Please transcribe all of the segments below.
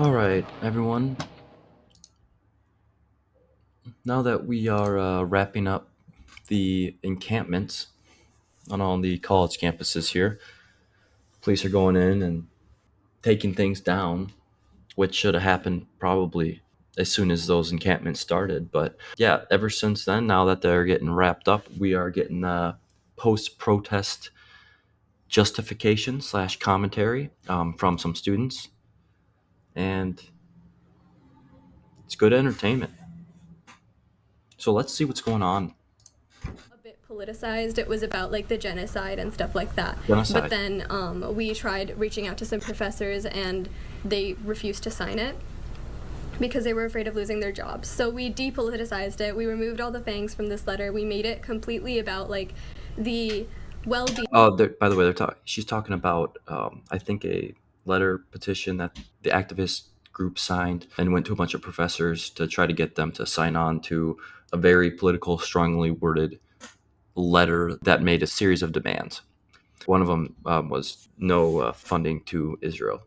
All right, everyone. Now that we are wrapping up the encampments on all the college campuses here, police are going in and taking things down, which should have happened probably as soon as those encampments started. But yeah, ever since then, now that they're getting wrapped up, we are getting post-protest justification slash commentary from some students, and it's good entertainment. So let's see what's going on. A bit politicized. It was about like the genocide and stuff like that. But Genocide. then we tried reaching out to some professors and they refused to sign it because they were afraid of losing their jobs. So we depoliticized it. We removed all the fangs from this letter. We made it completely about like the well-being. By the way, she's talking about, I think, a letter petition that the activist group signed and went to a bunch of professors to try to get them to sign on to a very political, strongly worded letter that made a series of demands. One of them was no funding to Israel.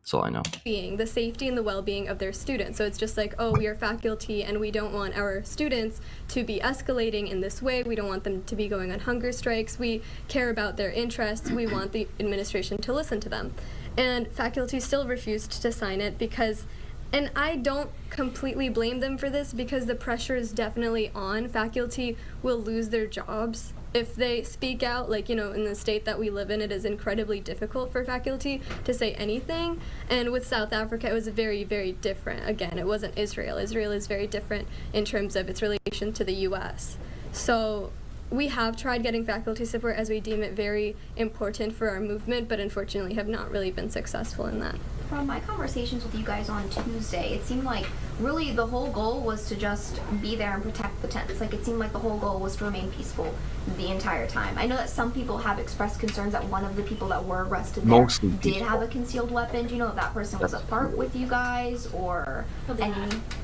That's all I know. Being the safety and the well-being of their students. So it's just like, oh, we are faculty and we don't want our students to be escalating in this way. We don't want them to be going on hunger strikes. We care about their interests. We want the administration to listen to them. And faculty still refused to sign it because, and I don't completely blame them for this because the pressure is definitely on. Faculty will lose their jobs if they speak out. Like, in the state that we live in, it is incredibly difficult for faculty to say anything. And with South Africa, it was very, very different. Again, it wasn't Israel. Israel is very different in terms of its relation to the US. So we have tried getting faculty support as we deem it very important for our movement, but unfortunately have not really been successful in that. From my conversations with you guys on Tuesday, it seemed like really the whole goal was to just be there and protect the tents. Like, it seemed like the whole goal was to remain peaceful the entire time. I know that some people have expressed concerns that one of the people that were arrested there Mostly did peaceful. have a concealed weapon. Do you know if that person was apart with you guys or any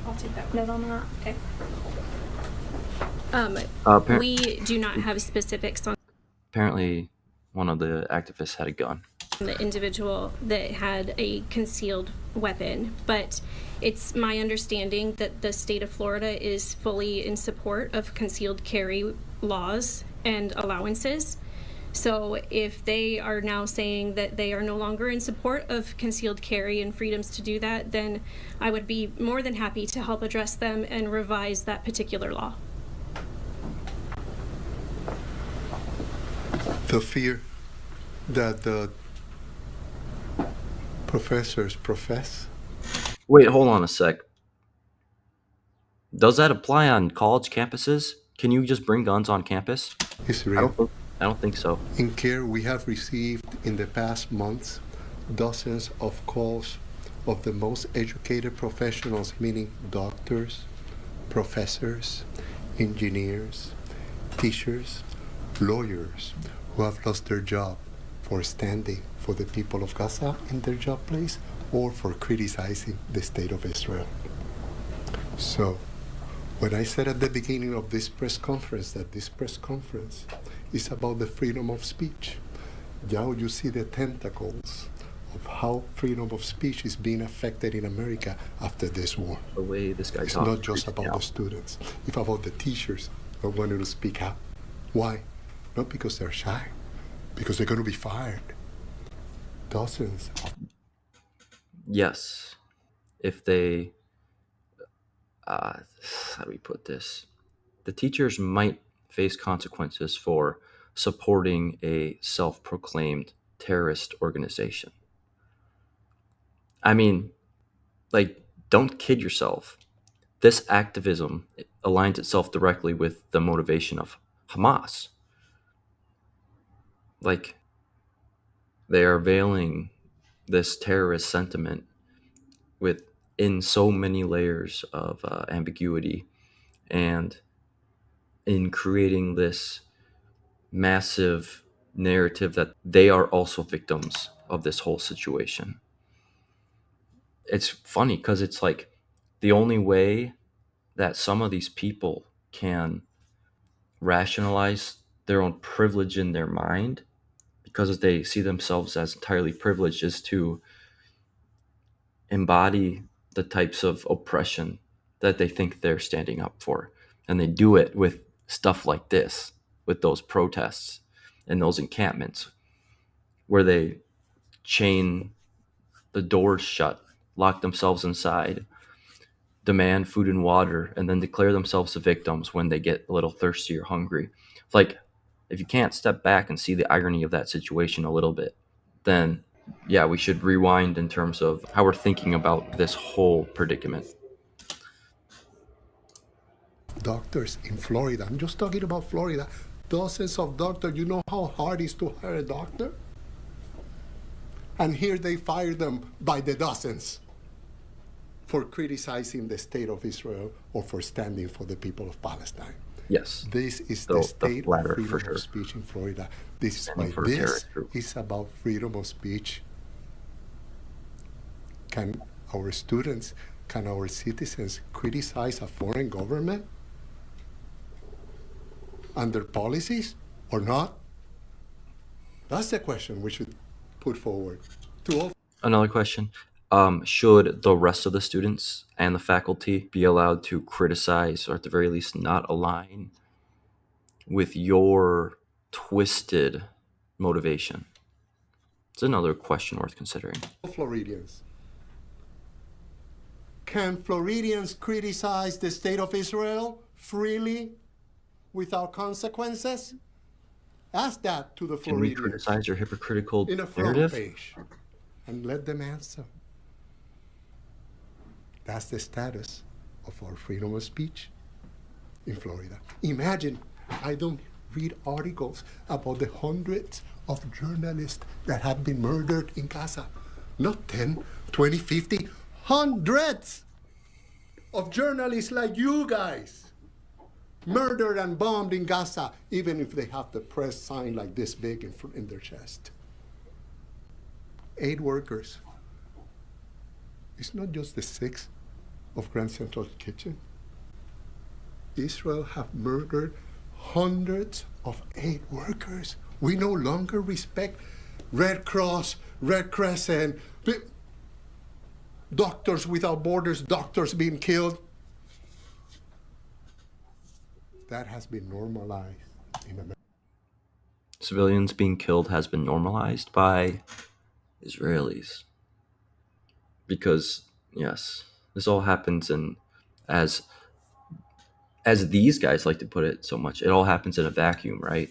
I'll take that. note on that? Okay. We do not have specifics on Apparently, one of the activists had a gun. the individual that had a concealed weapon, but it's my understanding that the state of Florida is fully in support of concealed carry laws and allowances. So if they are now saying that they are no longer in support of concealed carry and freedoms to do that, then I would be more than happy to help address them and revise that particular law. The fear that the professors profess. Wait, hold on a sec. Does that apply on college campuses? Can you just bring guns on campus? Is I real. don't think so. In CARE, we have received in the past months dozens of calls of the most educated professionals, meaning doctors, professors, engineers, teachers, lawyers, who have lost their job for standing for the people of Gaza in their job place or for criticizing the state of Israel. So, when I said at the beginning of this press conference that this press conference is about the freedom of speech, now you see the tentacles of how freedom of speech is being affected in America after this war. The way this guy It's talks. not just about the students, it's about the teachers who wanted to speak out. Why? Not because they're shy, because they're going to be fired. Dozens of Yes, if they, how do we put this? The teachers might face consequences for supporting a self-proclaimed terrorist organization. I mean, like, don't kid yourself. This activism aligns itself directly with the motivation of Hamas. Like, they are veiling this terrorist sentiment with in so many layers of ambiguity, and in creating this massive narrative that they are also victims of this whole situation. It's funny because it's like the only way that some of these people can rationalize their own privilege in their mind, because they see themselves as entirely privileged, is to embody the types of oppression that they think they're standing up for. And they do it with stuff like this, with those protests and those encampments where they chain the doors shut, lock themselves inside, demand food and water, and then declare themselves the victims when they get a little thirsty or hungry. It's like, if you can't step back and see the irony of that situation a little bit, then yeah, we should rewind in terms of how we're thinking about this whole predicament. Doctors in Florida, I'm just talking about Florida, dozens of doctors. You know how hard it is to hire a doctor? And here they fire them by the dozens for criticizing the state of Israel or for standing for the people of Palestine. Yes. This is The the state of latter, freedom for sure. of speech in Florida. This is Standing why for a this terrorist group. is about freedom of speech. Can our students, can our citizens criticize a foreign government and their policies or not? That's the question we should put forward to all. Another question. Should the rest of the students and the faculty be allowed to criticize, or at the very least not align with your twisted motivation? It's another question worth considering. Floridians. Can Floridians criticize the state of Israel freely without consequences? Ask that to the Can we Floridians criticize your hypocritical in a front narrative? page and let them answer. That's the status of our freedom of speech in Florida. Imagine, I don't read articles about the hundreds of journalists that have been murdered in Gaza. Not 10, 20, 50, hundreds of journalists like you guys murdered and bombed in Gaza, even if they have the press sign like this big in their chest. 8 workers. It's not just the 6 of Grand Central Kitchen. Israel have murdered hundreds of aid workers. We no longer respect Red Cross, Red Crescent, Doctors Without Borders, doctors being killed. That has been normalized in America. Civilians being killed has been normalized by Israelis. Because, yes, this all happens in, as these guys like to put it so much, it all happens in a vacuum, right?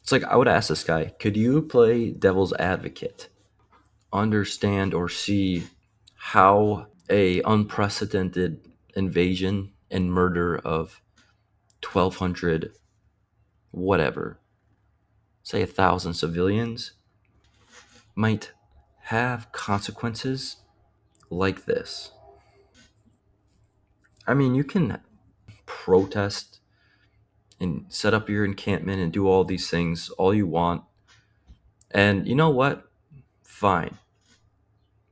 It's like, I would ask this guy, could you play devil's advocate? Understand or see how a unprecedented invasion and murder of 1,200, whatever, say 1,000 civilians might have consequences like this. I mean, you can protest and set up your encampment and do all these things all you want. And you know what? Fine.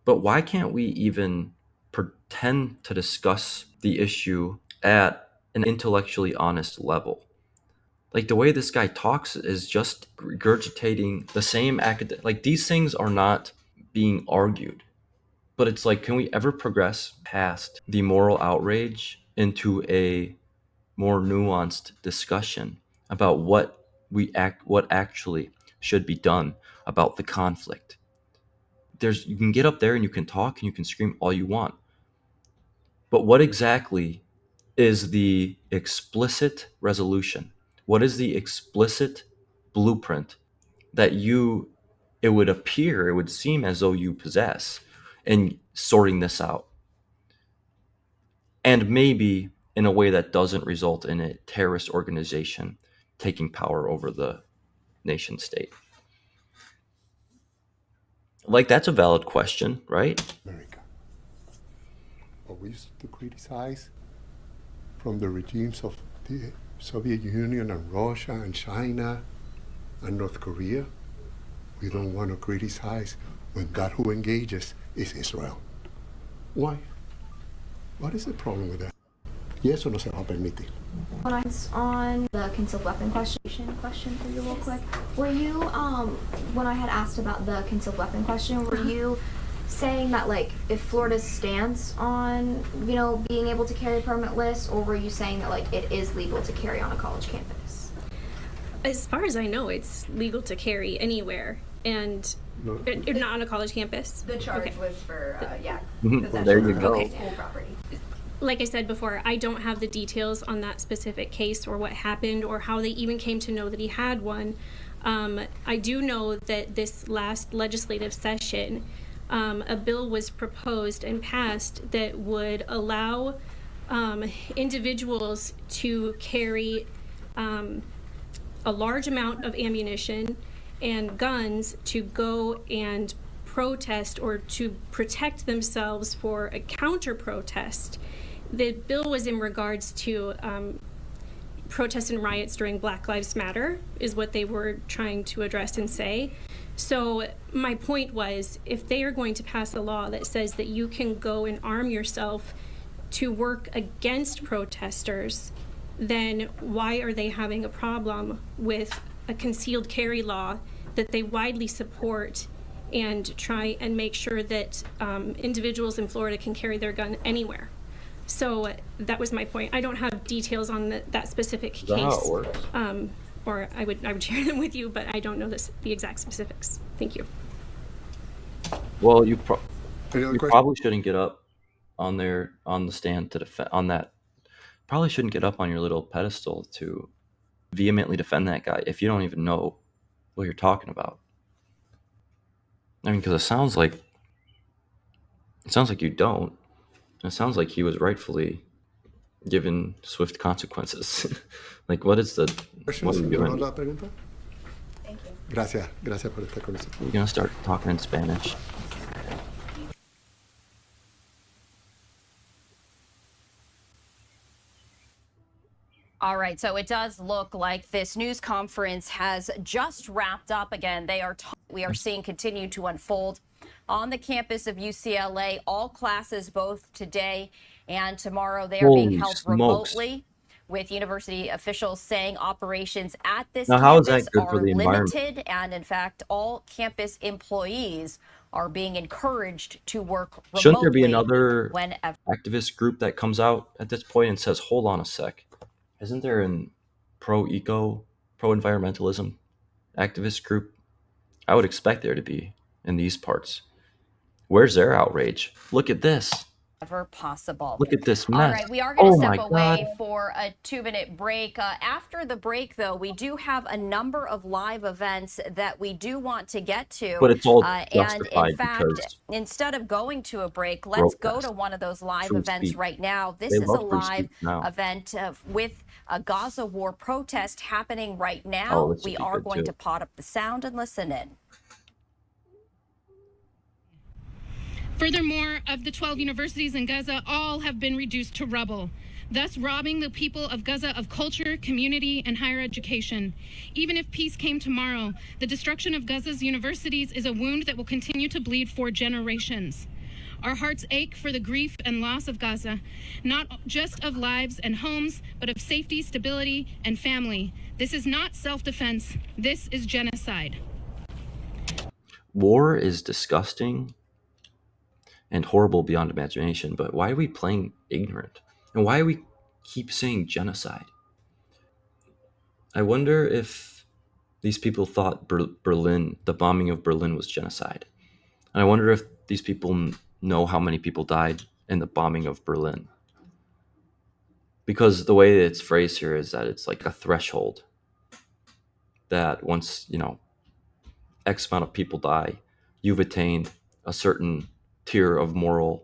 But why can't we even pretend to discuss the issue at an intellectually honest level? Like, the way this guy talks is just regurgitating the same like, these things are not being argued. But it's like, can we ever progress past the moral outrage into a more nuanced discussion about what actually should be done about the conflict? You can get up there and you can talk and you can scream all you want. But what exactly is the explicit resolution? What is the explicit blueprint that it would seem as though you possess in sorting this out? And maybe in a way that doesn't result in a terrorist organization taking power over the nation state. Like, that's a valid question, right? America. But we used to criticize from the regimes of the Soviet Union and Russia and China and North Korea. We don't want to criticize when that who engages is Israel. Why? What is the problem with that? Yes o no se va a permitir? When I was on the concealed weapon question for you real quick, were you, when I had asked about the concealed weapon question, were you saying that like if Florida's stance on being able to carry a permit list, or were you saying that like it is legal to carry on a college campus? As far as I know, it's legal to carry anywhere, and not on a college campus. The charge was for Well, there you possession go. of school property. Like I said before, I don't have the details on that specific case or what happened or how they even came to know that he had one. I do know that this last legislative session, a bill was proposed and passed that would allow individuals to carry a large amount of ammunition and guns to go and protest or to protect themselves for a counter protest. The bill was in regards to protests and riots during Black Lives Matter, is what they were trying to address and say. So my point was, if they are going to pass a law that says that you can go and arm yourself to work against protesters, then why are they having a problem with a concealed carry law that they widely support and try and make sure that individuals in Florida can carry their gun anywhere? So that was my point. I don't have details on that specific case. Is that how it works? Or I would share them with you, but I don't know the exact specifics. Thank you. Well, you Any other question? probably shouldn't get up on the stand to defend on that. Probably shouldn't get up on your little pedestal to vehemently defend that guy if you don't even know what you're talking about. I mean, because it sounds like you don't. It sounds like he was rightfully given swift consequences. Like, what is the what Questions? are you ¿Alguna doing? otra pregunta? Thank you. Gracias por estar con nosotros. You're gonna start talking in Spanish. All right, so it does look like this news conference has just wrapped up. Again, we are seeing continue to unfold on the campus of UCLA. All classes, both today and tomorrow, they are being Holy held smokes. remotely, with university officials saying operations at this Now, how is campus that good for are the environment? limited, and in fact, all campus employees are being encouraged to work remotely. Shouldn't there be another whenever activist group that comes out at this point and says, "Hold on a sec"? Isn't there an pro-environmentalism activist group? I would expect there to be in these parts. Where's their outrage? Look at this. possible. Look at this All mess. right, we are going to Oh my step away God. for a 2-minute break. After the break, though, we do have a number of live events that we do want to get to. But it's all and in justified fact, because instead of going to a break, let's go protest, to one of those live free events speech. right now. This They is a love free live speech now. event with a Gaza war protest happening right Oh, now. this would We be are good going too. to pot up the sound and listen in. Furthermore, of the 12 universities in Gaza, all have been reduced to rubble, thus robbing the people of Gaza of culture, community, and higher education. Even if peace came tomorrow, the destruction of Gaza's universities is a wound that will continue to bleed for generations. Our hearts ache for the grief and loss of Gaza, not just of lives and homes, but of safety, stability, and family. This is not self-defense. This is genocide. War is disgusting and horrible beyond imagination, but why are we playing ignorant? And why do we keep saying genocide? I wonder if these people thought Berlin, the bombing of Berlin, was genocide. And I wonder if these people know how many people died in the bombing of Berlin. Because the way it's phrased here is that it's like a threshold that once, X amount of people die, you've attained a certain tier of moral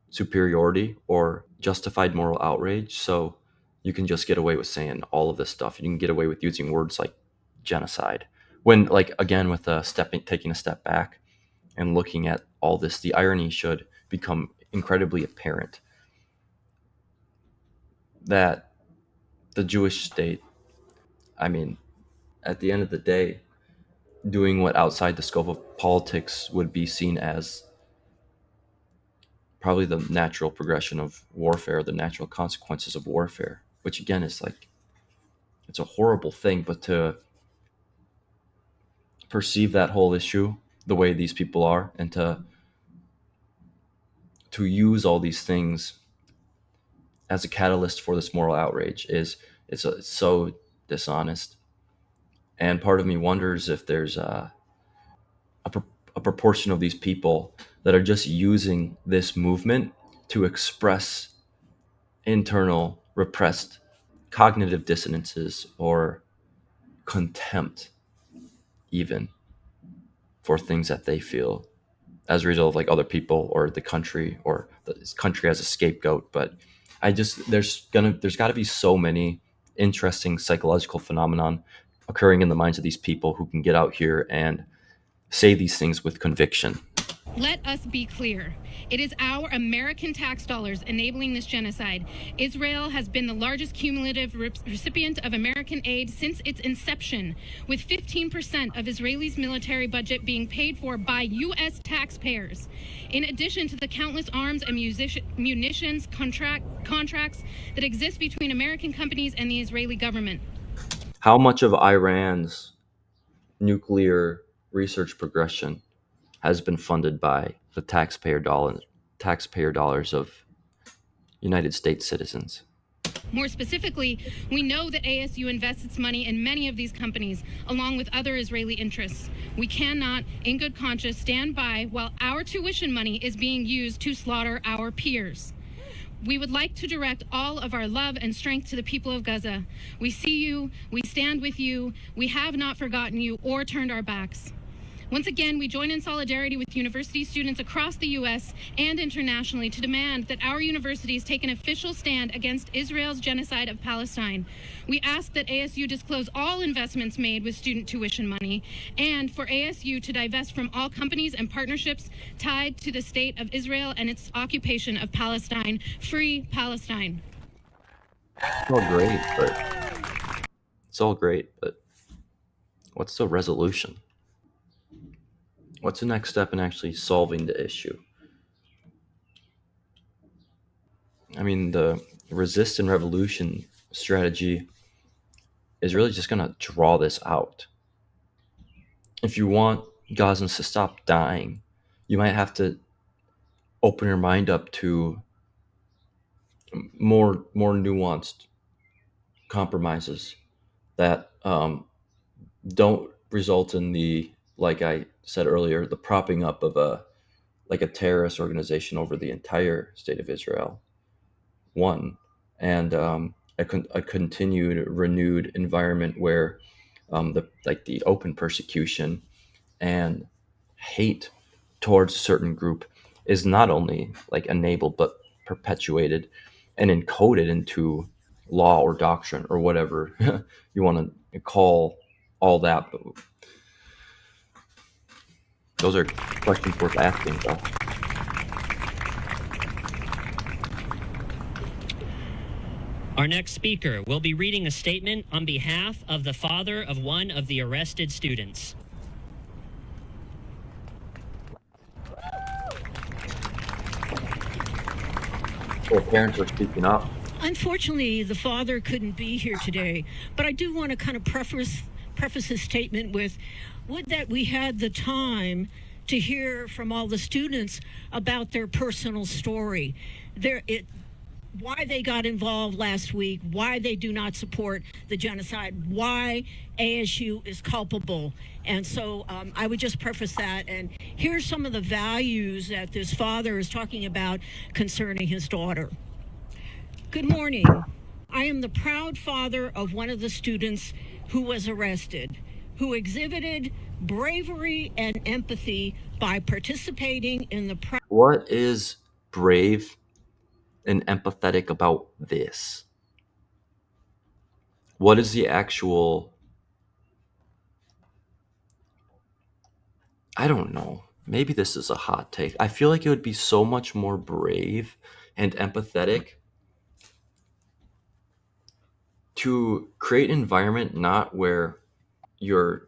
superiority or justified moral outrage. So you can just get away with saying all of this stuff. You can get away with using words like genocide. When, like, again, with taking a step back and looking at all this, the irony should become incredibly apparent that the Jewish state, I mean, at the end of the day, doing what outside the scope of politics would be seen as probably the natural progression of warfare, the natural consequences of warfare, which again is like, it's a horrible thing, but to perceive that whole issue the way these people are and to to use all these things as a catalyst for this moral outrage is it's so dishonest. And part of me wonders if there's a, pro- a proportion of these people that are just using this movement to express internal repressed cognitive dissonances or contempt, even for things that they feel as a result of like other people or the country or the country as a scapegoat. But I just there's got to be so many interesting psychological phenomenon occurring in the minds of these people who can get out here and say these things with conviction. Let us be clear. It is our American tax dollars enabling this genocide. Israel has been the largest cumulative recipient of American aid since its inception, with 15% of Israel's military budget being paid for by U.S. taxpayers, in addition to the countless arms and munitions contracts that exist between American companies and the Israeli government. How much of Iran's nuclear research progression has been funded by the taxpayer dollars of United States citizens? More specifically, we know that ASU invests its money in many of these companies, along with other Israeli interests. We cannot, in good conscience, stand by while our tuition money is being used to slaughter our peers. We would like to direct all of our love and strength to the people of Gaza. We see you, we stand with you, we have not forgotten you or turned our backs. Once again, we join in solidarity with university students across the U.S. and internationally to demand that our universities take an official stand against Israel's genocide of Palestine. We ask that ASU disclose all investments made with student tuition money and for ASU to divest from all companies and partnerships tied to the state of Israel and its occupation of Palestine. Free Palestine. It's all great, but what's the resolution? What's the next step in actually solving the issue? I mean, the resist and revolution strategy is really just going to draw this out. If you want Gazans to stop dying, you might have to open your mind up to more nuanced compromises that don't result in the, like I said earlier, the propping up of a terrorist organization over the entire state of Israel. One, and a continued renewed environment where the open persecution and hate towards a certain group is not only like enabled but perpetuated and encoded into law or doctrine or whatever you want to call all that. But those are questions worth asking, though. Our next speaker will be reading a statement on behalf of the father of one of the arrested students. Well, parents are speaking up. Unfortunately, the father couldn't be here today, but I do want to kind of preface his statement with, would that we had the time to hear from all the students about their personal story, why they got involved last week, why they do not support the genocide, why ASU is culpable. And so I would just preface that. And here's some of the values that this father is talking about concerning his daughter. Good morning. I am the proud father of one of the students who was arrested, who exhibited bravery and empathy by participating in the... What is brave and empathetic about this? What is the actual... I don't know. Maybe this is a hot take. I feel like it would be so much more brave and empathetic to create an environment not where you're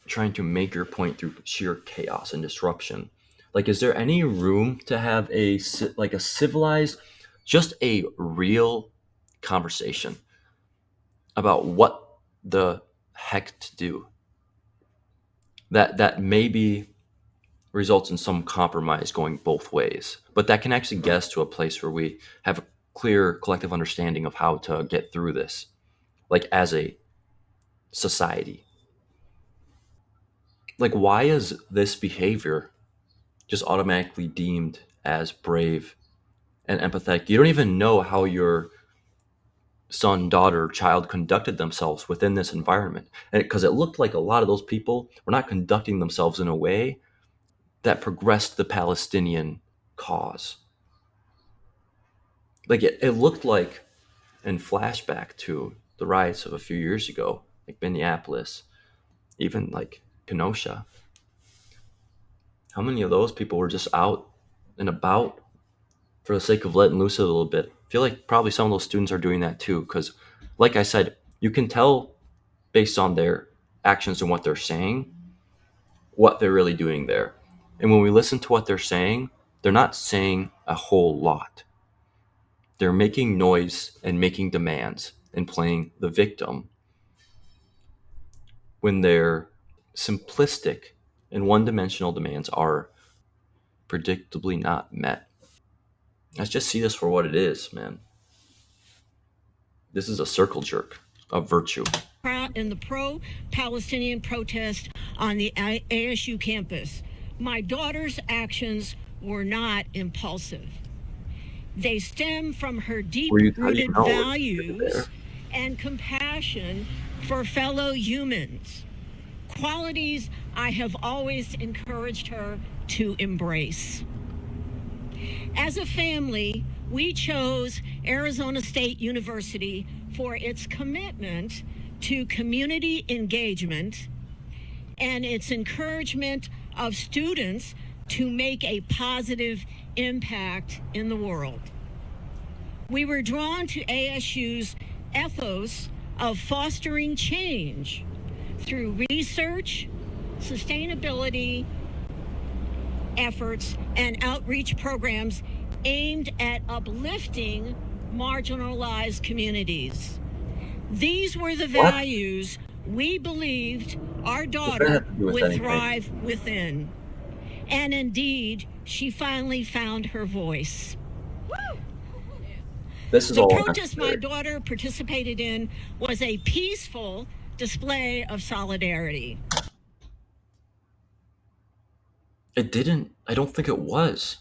trying to make your point through sheer chaos and disruption. Like, is there any room to have a civilized, just a real conversation about what the heck to do? That maybe results in some compromise going both ways. But that can actually get us to a place where we have a clear collective understanding of how to get through this, like as a society. Like, why is this behavior just automatically deemed as brave and empathetic? You don't even know how your son, daughter, child conducted themselves within this environment. And because it looked like a lot of those people were not conducting themselves in a way that progressed the Palestinian cause. Like it looked like in flashback to the riots of a few years ago, like Minneapolis, even like Kenosha. How many of those people were just out and about for the sake of letting loose a little bit? I feel like probably some of those students are doing that too, because, like I said, you can tell based on their actions and what they're saying what they're really doing there. And when we listen to what they're not saying a whole lot. They're making noise and making demands and playing the victim when their simplistic and one dimensional demands are predictably not met. Let's just see this for what it is, man. This is a circle jerk of virtue. In the pro-Palestinian protest on the ASU campus, my daughter's actions were not impulsive. They stem from her deep-rooted values and compassion for fellow humans, qualities I have always encouraged her to embrace. As a family, we chose Arizona State University for its commitment to community engagement and its encouragement of students to make a positive impact in the world. We were drawn to ASU's ethos of fostering change through research, sustainability efforts, and outreach programs aimed at uplifting marginalized communities. These were the values we believed our daughter would thrive within. And indeed, she finally found her voice. The protest my daughter participated in was a peaceful display of solidarity. It didn't. I don't think it was.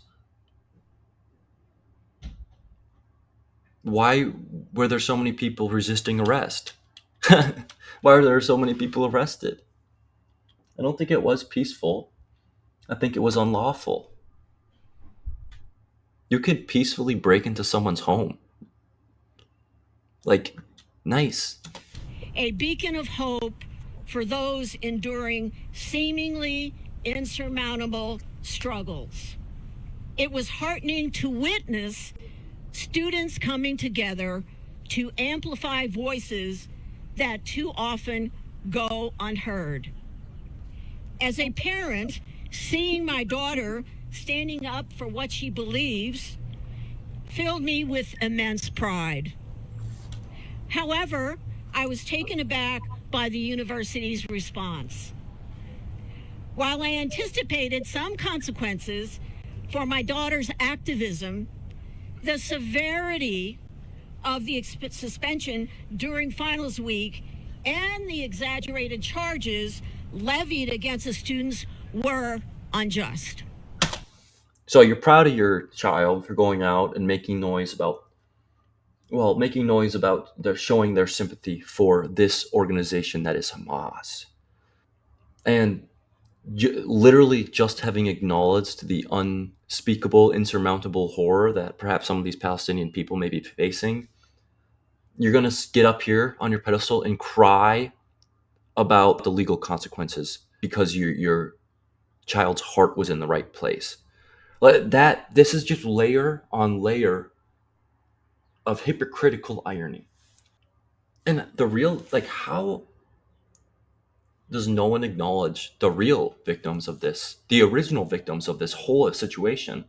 Why were there so many people resisting arrest? Why are there so many people arrested? I don't think it was peaceful. I think it was unlawful. You could peacefully break into someone's home. Like, nice. A beacon of hope for those enduring seemingly insurmountable struggles. It was heartening to witness students coming together to amplify voices that too often go unheard. As a parent, seeing my daughter standing up for what she believes filled me with immense pride. However, I was taken aback by the university's response. While I anticipated some consequences for my daughter's activism, the severity of the suspension during finals week and the exaggerated charges levied against the students were unjust. So you're proud of your child for going out and making noise about their showing their sympathy for this organization that is Hamas. And literally just having acknowledged the unspeakable, insurmountable horror that perhaps some of these Palestinian people may be facing, you're going to get up here on your pedestal and cry about the legal consequences because your child's heart was in the right place. This is just layer on layer of hypocritical irony. And the real, like, how does no one acknowledge the real victims of this, the original victims of this whole situation,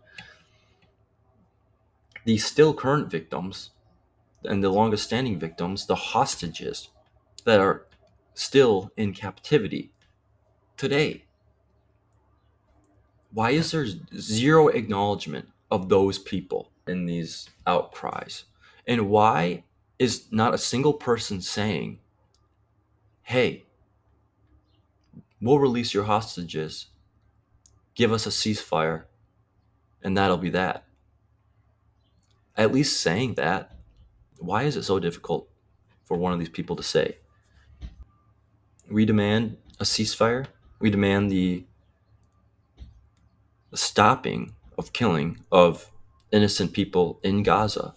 the still current victims and the longest standing victims, the hostages that are still in captivity today? Why is there zero acknowledgement of those people in these outcries? And why is not a single person saying, hey, we'll release your hostages, give us a ceasefire, and that'll be that? At least saying that. Why is it so difficult for one of these people to say? We demand a ceasefire. We demand the stopping of killing of innocent people in Gaza,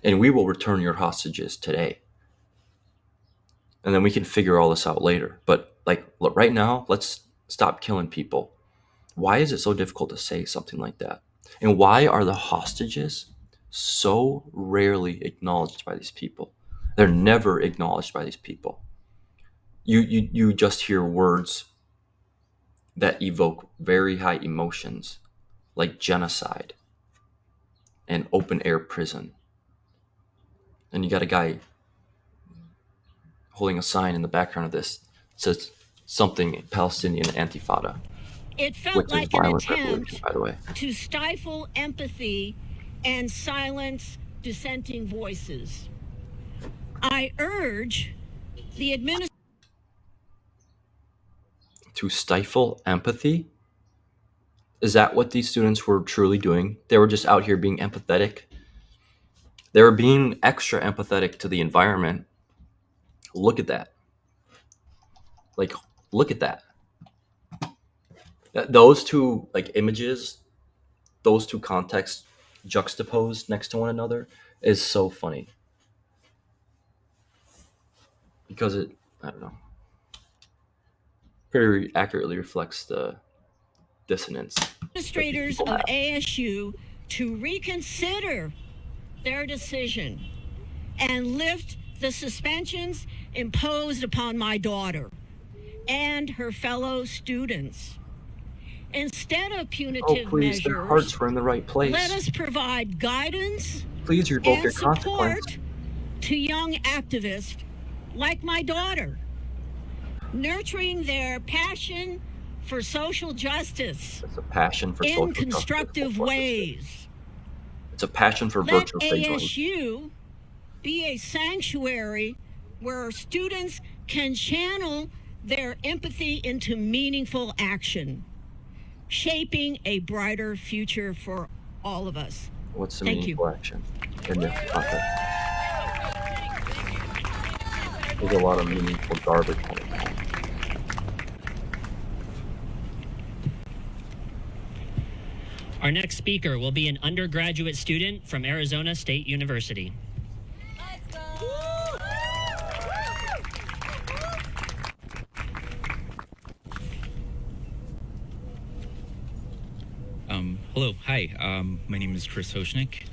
and we will return your hostages today. And then we can figure all this out later. But like right now, let's stop killing people. Why is it so difficult to say something like that? And why are the hostages so rarely acknowledged by these people? They're never acknowledged by these people. You just hear words that evoke very high emotions, like genocide and open air prison. And you got a guy holding a sign in the background of this that says something Palestinian Antifada, It felt which is like an violent revolution, attempt by the way. to stifle empathy and silence dissenting voices. I urge the administration To stifle empathy? Is that what these students were truly doing? They were just out here being empathetic. They were being extra empathetic to the environment. Look at that. Like, look at that. Those two like images, those two contexts juxtaposed next to one another is so funny. Because it, I don't know, very accurately reflects the dissonance that these administrators people of have. ASU to reconsider their decision and lift the suspensions imposed upon my daughter and her fellow students. Instead of Oh, punitive please, their measures, hearts were in the right place. let us provide guidance Please revoke and your consequence. support to young activists like my daughter, nurturing their passion for social justice It's a passion for social in justice. constructive That's what this is. ways. It's a passion for Let virtual vigilance. ASU be a sanctuary where students can channel their empathy into meaningful action, shaping a brighter future for all of us. What's the Thank you. meaningful action in this context? There's a lot of meaningful garbage coming out. Our next speaker will be an undergraduate student from Arizona State University. Hello, hi. My name is Chris Hoshnick.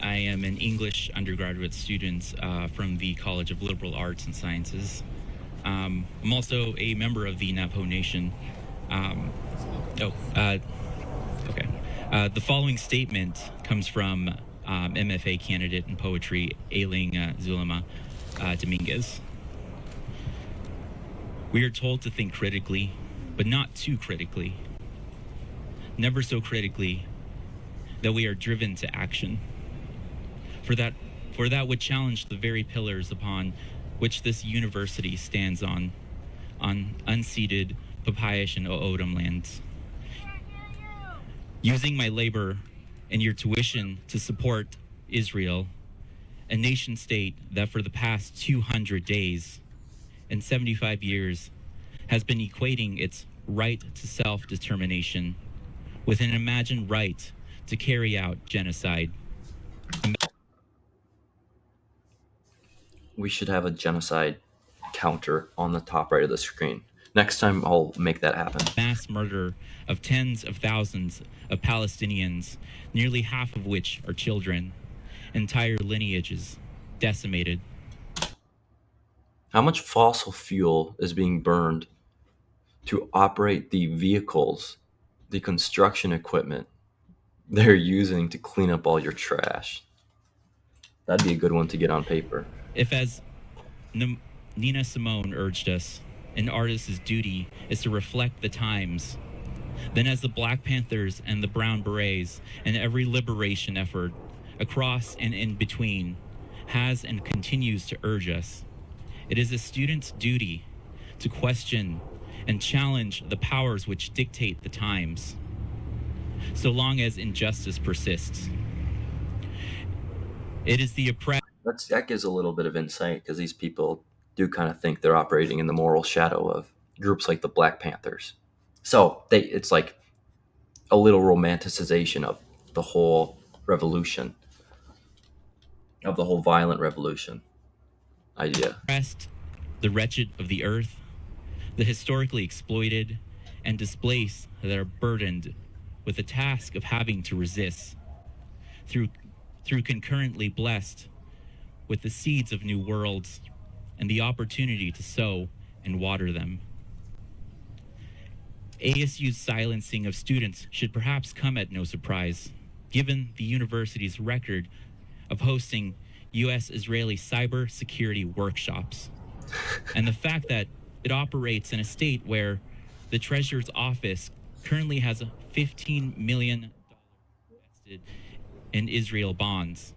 I am an English undergraduate student from the College of Liberal Arts and Sciences. I'm also a member of the Navajo Nation. Okay. The following statement comes from MFA candidate in poetry, Ailing Zulema Dominguez. We are told to think critically, but not too critically. Never so critically that we are driven to action. For that would challenge the very pillars upon which this university stands on unceded Papayash and O'odham lands. Using my labor and your tuition to support Israel, a nation state that for the past 200 days and 75 years has been equating its right to self-determination with an imagined right to carry out genocide. We should have a genocide counter on the top right of the screen. Next time I'll make that happen. Mass murder of tens of thousands of Palestinians, nearly half of which are children, entire lineages decimated. How much fossil fuel is being burned to operate the vehicles, the construction equipment they're using to clean up all your trash? That'd be a good one to get on paper. If, as Nina Simone urged us, an artist's duty is to reflect the times, then as the Black Panthers and the Brown Berets and every liberation effort across and in between has and continues to urge us, it is a student's duty to question and challenge the powers which dictate the times, so long as injustice persists. It is the oppressed. That gives a little bit of insight, because these people do kind of think they're operating in the moral shadow of groups like the Black Panthers. So it's like a little romanticization of the whole revolution, of the whole violent revolution idea. The wretched of the earth, the historically exploited and displaced that are burdened with the task of having to resist, through concurrently blessed with the seeds of new worlds and the opportunity to sow and water them. ASU's silencing of students should perhaps come at no surprise, given the university's record of hosting U.S.-Israeli cyber security workshops, and the fact that it operates in a state where the Treasurer's office currently has $15 million invested in Israel bonds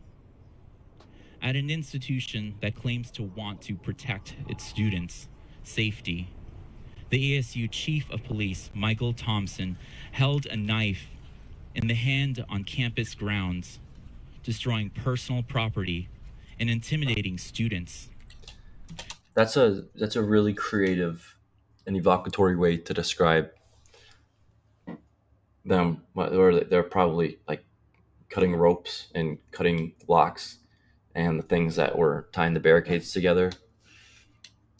at an institution that claims to want to protect its students' safety. The ASU Chief of Police, Michael Thompson, held a knife in the hand on campus grounds, destroying personal property and intimidating students. That's a really creative and evocatory way to describe them. Or they're probably like cutting ropes and cutting locks and the things that were tying the barricades together.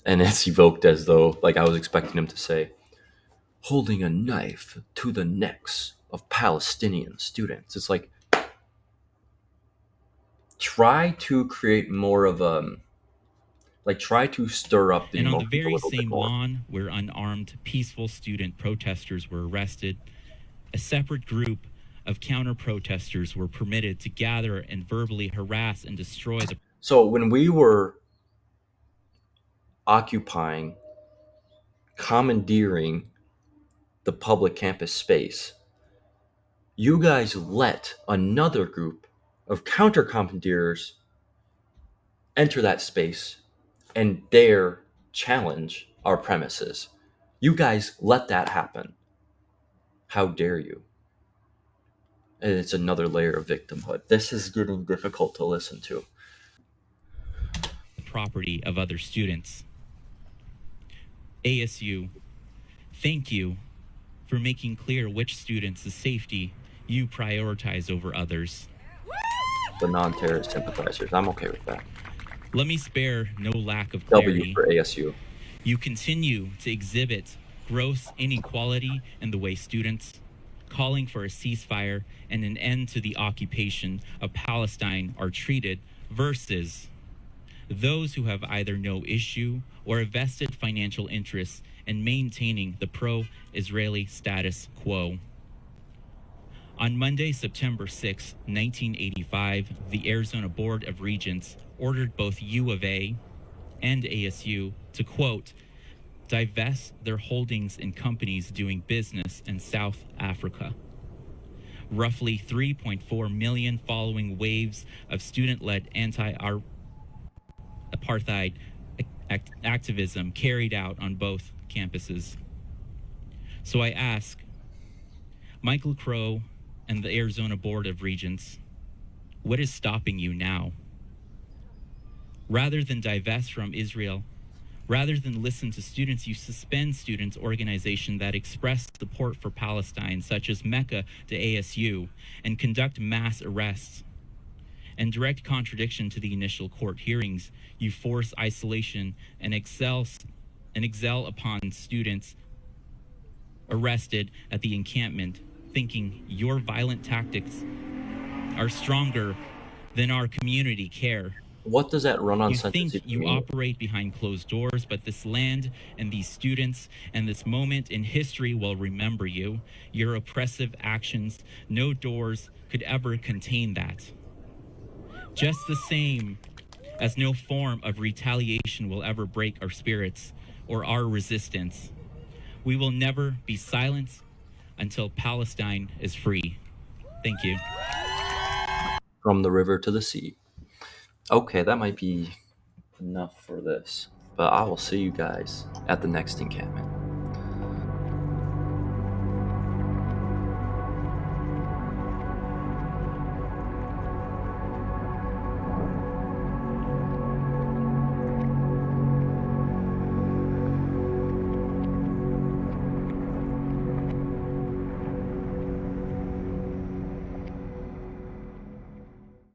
And it's evoked as though, like, I was expecting him to say, holding a knife to the necks of Palestinian students. It's like, try to create more of a, like, try to stir up the emotions. And on the emotions very same lawn where unarmed, peaceful student protesters were arrested, a separate group of counter-protesters were permitted to gather and verbally harass and destroy the... So when we were occupying, commandeering the public campus space, you guys let another group of counter-commandeers enter that space and dare challenge our premises. You guys let that happen. How dare you? And it's another layer of victimhood. This is getting difficult to listen to. Property of other students. ASU, thank you for making clear which students' safety you prioritize over others. The non-terrorist sympathizers. I'm okay with that. Let me spare no lack of clarity. W for ASU. You continue to exhibit gross inequality in the way students calling for a ceasefire and an end to the occupation of Palestine are treated versus those who have either no issue or a vested financial interest in maintaining the pro-Israeli status quo. On Monday, September 6, 1985, the Arizona Board of Regents ordered both U of A and ASU to, quote, divest their holdings in companies doing business in South Africa. Roughly 3.4 million following waves of student-led anti-apartheid activism carried out on both campuses. So I ask Michael Crow and the Arizona Board of Regents, what is stopping you now? Rather than divest from Israel, rather than listen to students, you suspend students' organizations that express support for Palestine, such as Mecca to ASU, and conduct mass arrests. In direct contradiction to the initial court hearings, you force isolation and exile upon students arrested at the encampment, thinking your violent tactics are stronger than our community care. What does that run on? You think you operate behind closed doors, but this land and these students and this moment in history will remember you. Your oppressive actions, no doors could ever contain that. Just the same as no form of retaliation will ever break our spirits or our resistance. We will never be silenced. until Palestine is free. Thank you. From the river to the sea. Okay, that might be enough for this, but I will see you guys at the next encampment.